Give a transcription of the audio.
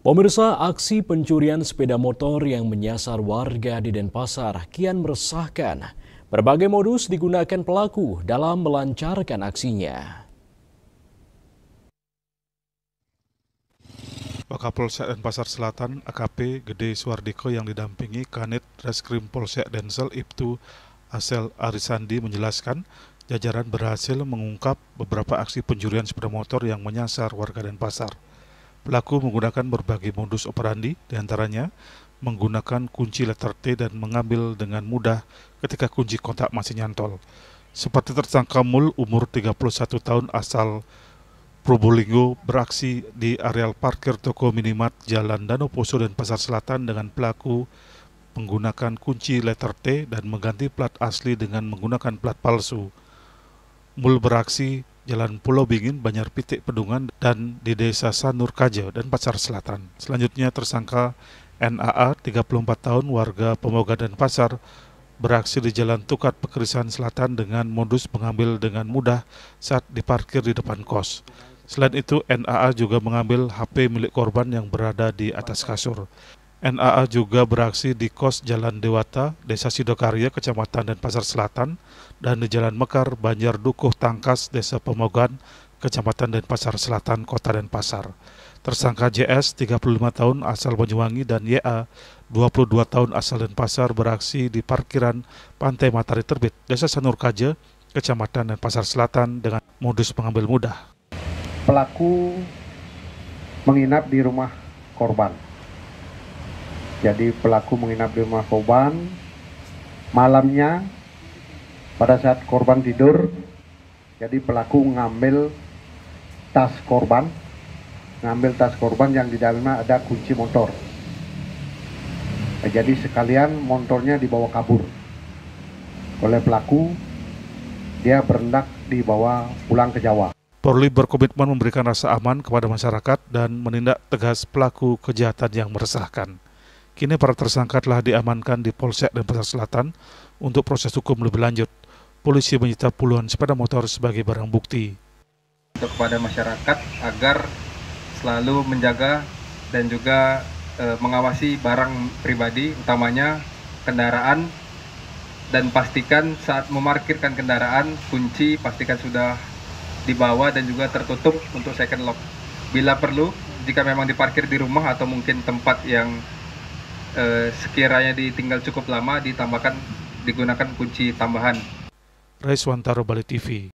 Pemirsa, aksi pencurian sepeda motor yang menyasar warga di Denpasar kian meresahkan. Berbagai modus digunakan pelaku dalam melancarkan aksinya. Wakapolsek Denpasar Selatan AKP Gede Suardiko yang didampingi Kanit Reskrim Polsek Densel Ibtu Asel Arisandi menjelaskan jajaran berhasil mengungkap beberapa aksi pencurian sepeda motor yang menyasar warga Denpasar. Pelaku menggunakan berbagai modus operandi, diantaranya menggunakan kunci letter T dan mengambil dengan mudah ketika kunci kontak masih nyantol. Seperti tersangka Mul umur 31 tahun asal Probolinggo beraksi di areal parkir toko Minimart Jalan Danau Poso Denpasar Selatan dengan pelaku menggunakan kunci letter T dan mengganti plat asli dengan menggunakan plat palsu. Mul beraksi Jalan Pulau Bingin, Banjar Pitik, Pedungan, dan di Desa Sanur Kajo, Denpasar Selatan. Selanjutnya tersangka NAA, 34 tahun, warga Pemoga Denpasar, beraksi di Jalan Tukat Pekerisan Selatan dengan modus mengambil dengan mudah saat diparkir di depan kos. Selain itu, NAA juga mengambil HP milik korban yang berada di atas kasur. NAA juga beraksi di kos Jalan Dewata, Desa Sidokarya, Kecamatan Denpasar Selatan, dan di Jalan Mekar, Banjar Dukuh Tangkas, Desa Pemogan, Kecamatan Denpasar Selatan, Kota Denpasar. Tersangka JS, 35 tahun, asal Banyuwangi, dan YA, 22 tahun, asal Denpasar, beraksi di parkiran Pantai Matahari Terbit, Desa Sanur Kaje, Kecamatan Denpasar Selatan, dengan modus mengambil mudah. Pelaku menginap di rumah korban. Jadi pelaku menginap di rumah korban, malamnya pada saat korban tidur, jadi pelaku ngambil tas korban yang di dalamnya ada kunci motor. Jadi sekalian motornya dibawa kabur oleh pelaku, dia berendak dibawa pulang ke Jawa. Polri berkomitmen memberikan rasa aman kepada masyarakat dan menindak tegas pelaku kejahatan yang meresahkan. Kini para tersangka telah diamankan di Polsek Denpasar Selatan untuk proses hukum lebih lanjut. Polisi menyita puluhan sepeda motor sebagai barang bukti. Untuk kepada masyarakat agar selalu menjaga dan juga mengawasi barang pribadi, utamanya kendaraan, dan pastikan saat memarkirkan kendaraan, kunci pastikan sudah dibawa dan juga tertutup untuk second lock. Bila perlu, jika memang diparkir di rumah atau mungkin tempat yang sekiranya ditinggal cukup lama, digunakan kunci tambahan. Raiswantaro, Bali TV.